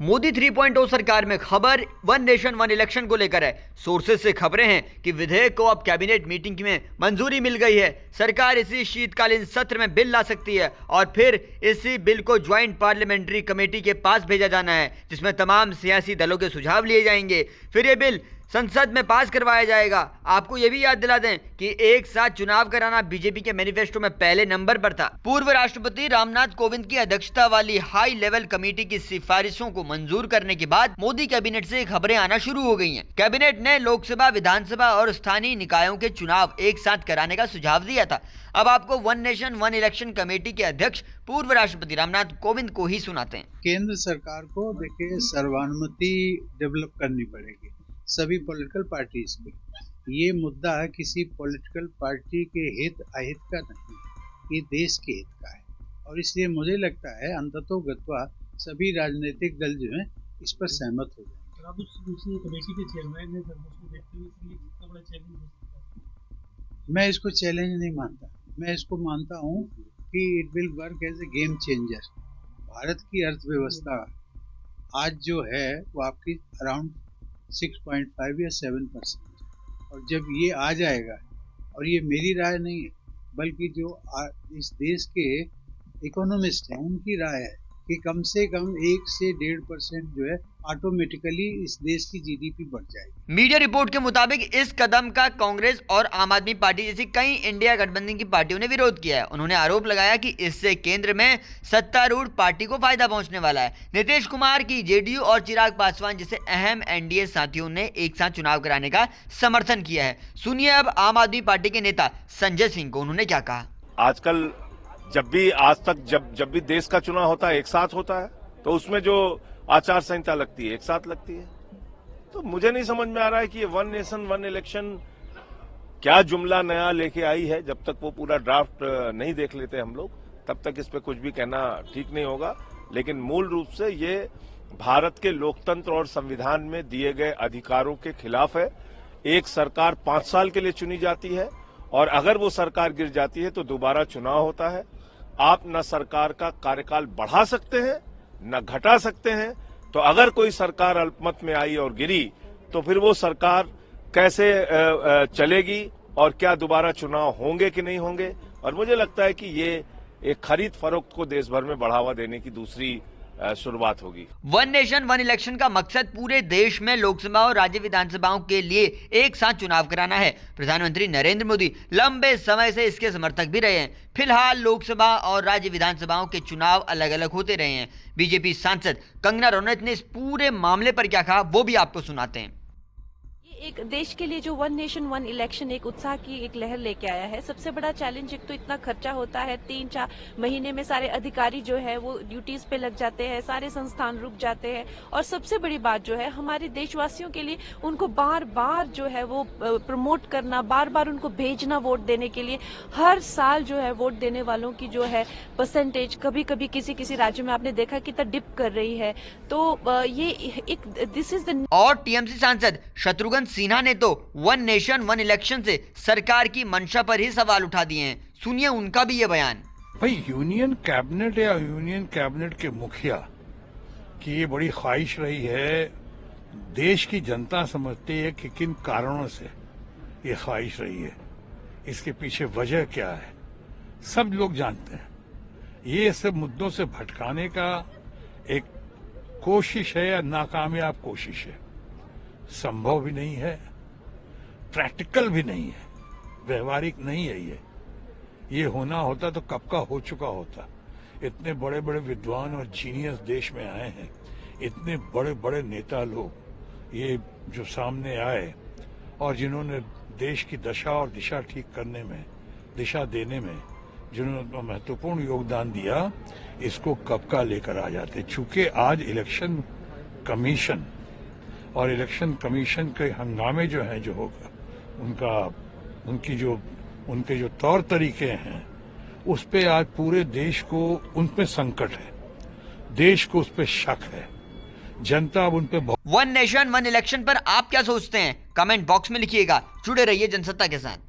मोदी 3.0 सरकार में खबर वन नेशन वन इलेक्शन को लेकर है। सोर्सेज से खबरें हैं कि विधेयक को अब कैबिनेट मीटिंग में मंजूरी मिल गई है। सरकार इसी शीतकालीन सत्र में बिल ला सकती है और फिर इसी बिल को ज्वाइंट पार्लियामेंट्री कमेटी के पास भेजा जाना है, जिसमें तमाम सियासी दलों के सुझाव लिए जाएंगे। फिर ये बिल संसद में पास करवाया जाएगा। आपको यह भी याद दिला दें कि एक साथ चुनाव कराना बीजेपी के मैनिफेस्टो में पहले नंबर पर था। पूर्व राष्ट्रपति रामनाथ कोविंद की अध्यक्षता वाली हाई लेवल कमेटी की सिफारिशों को मंजूर करने के बाद मोदी कैबिनेट से खबरें आना शुरू हो गई हैं। कैबिनेट ने लोकसभा, विधानसभा और स्थानीय निकायों के चुनाव एक साथ कराने का सुझाव दिया था। अब आपको one nation one election committee के अध्यक्ष पूर्व राष्ट्रपति रामनाथ कोविंद को ही सुनाते हैं। केंद्र सरकार को देखिए सर्वानुमति डेवलप करनी पड़ेगी सभी पॉलिटिकल पार्टीज की। ये मुद्दा किसी पॉलिटिकल पार्टी के हित अहित का नहीं, ये देश के हित का है और इसलिए मुझे लगता है अंततोगत्वा सभी राजनीतिक दल जो हैं इस पर सहमत हो जाएंगे। आप उस कमेटी के चेयरमैन हैं, उसको देखते हुए इसलिए कितना बड़ा चैलेंज हो सकता है? मैं इसको चैलेंज नहीं मानता, मैं इसको मानता हूँ कि it will work as a game changer. Bharat की अर्थव्यवस्था आज जो है वो आपकी अराउंड 6.5 या 7%, और जब ये आ जाएगा, और ये मेरी राय नहीं है बल्कि जो इस देश के इकोनॉमिस्ट हैं उनकी राय है कि कम से कम 1 से 1.5% जो है ऑटोमेटिकली इस देश की जीडीपी बढ़ जाएगी। मीडिया रिपोर्ट के मुताबिक इस कदम का कांग्रेस और आम आदमी पार्टी जैसी कई इंडिया गठबंधन की पार्टियों ने विरोध किया है। उन्होंने आरोप लगाया कि इससे केंद्र में सत्तारूढ़ पार्टी को फायदा पहुंचने वाला है। नीतीश कुमार की जेडीयू और चिराग पासवान जैसे अहम एनडीए साथियों ने एक साथ चुनाव कराने का समर्थन किया है। सुनिए अब आम आदमी पार्टी के नेता संजय सिंह को उन्होंने क्या कहा। आजकल जब भी आज तक जब भी देश का चुनाव होता है एक साथ होता है, तो उसमें जो आचार संहिता लगती है एक साथ लगती है। तो मुझे नहीं समझ में आ रहा है कि ये वन नेशन वन इलेक्शन क्या जुमला नया लेके आई है। जब तक वो पूरा ड्राफ्ट नहीं देख लेते हम लोग, तब तक इस पे कुछ भी कहना ठीक नहीं होगा। लेकिन मूल रूप से ये भारत के लोकतंत्र और संविधान में दिए गए अधिकारों के खिलाफ है। एक सरकार 5 साल के लिए चुनी जाती है और अगर वो सरकार गिर जाती है तो दोबारा चुनाव होता है। आप न सरकार का कार्यकाल बढ़ा सकते हैं न घटा सकते हैं। तो अगर कोई सरकार अल्पमत में आई और गिरी तो फिर वो सरकार कैसे चलेगी और क्या दोबारा चुनाव होंगे कि नहीं होंगे। और मुझे लगता है कि ये एक खरीद फरोख्त को देश भर में बढ़ावा देने की दूसरी शुरुआत होगी। वन नेशन वन इलेक्शन का मकसद पूरे देश में लोकसभा और राज्य विधानसभाओं के लिए एक साथ चुनाव कराना है। प्रधानमंत्री नरेंद्र मोदी लंबे समय से इसके समर्थक भी रहे हैं। फिलहाल लोकसभा और राज्य विधानसभाओं के चुनाव अलग अलग होते रहे हैं। बीजेपी सांसद कंगना रनौत ने इस पूरे मामले पर क्या कहा वो भी आपको सुनाते हैं। एक देश के लिए जो वन नेशन वन इलेक्शन एक उत्साह की एक लहर लेके आया है। सबसे बड़ा चैलेंज एक तो इतना खर्चा होता है, 3-4 महीने में सारे अधिकारी जो है वो ड्यूटीज पे लग जाते हैं, सारे संस्थान रुक जाते हैं। और सबसे बड़ी बात जो है हमारे देशवासियों के लिए उनको बार बार जो है वो प्रमोट करना, बार बार उनको भेजना वोट देने के लिए। हर साल जो है वोट देने वालों की जो है परसेंटेज कभी कभी किसी राज्य में आपने देखा कितना डिप कर रही है। तो ये एक दिस इज द। और टीएमसी सांसद शत्रुघ्न सिन्हा ने तो वन नेशन वन इलेक्शन से सरकार की मंशा पर ही सवाल उठा दिए हैं। सुनिए उनका भी ये बयान। भाई यूनियन कैबिनेट या यूनियन कैबिनेट के मुखिया की ये बड़ी ख्वाहिश रही है। देश की जनता समझती है कि किन कारणों से ये ख्वाहिश रही है, इसके पीछे वजह क्या है, सब लोग जानते हैं। ये सब मुद्दों से भटकाने का एक कोशिश है या नाकामयाब कोशिश है। संभव भी नहीं है, प्रैक्टिकल भी नहीं है, व्यवहारिक नहीं है। ये होना होता तो कब का हो चुका होता। इतने बड़े बड़े विद्वान और जीनियस देश में आए हैं, इतने बड़े बड़े नेता लोग ये जो सामने आए और जिन्होंने देश की दशा और दिशा ठीक करने में, दिशा देने में जिन्होंने महत्वपूर्ण योगदान दिया, इसको कब का लेकर आ जाते। चूंकि आज इलेक्शन कमीशन और इलेक्शन कमीशन के हंगामे जो हैं, जो होगा उनके जो तौर तरीके हैं, उस पे आज पूरे देश को उन पे संकट है, देश को उस पे शक है, जनता अब उन पे। वन नेशन वन इलेक्शन पर आप क्या सोचते हैं? कमेंट बॉक्स में लिखिएगा। जुड़े रहिए जनसत्ता के साथ।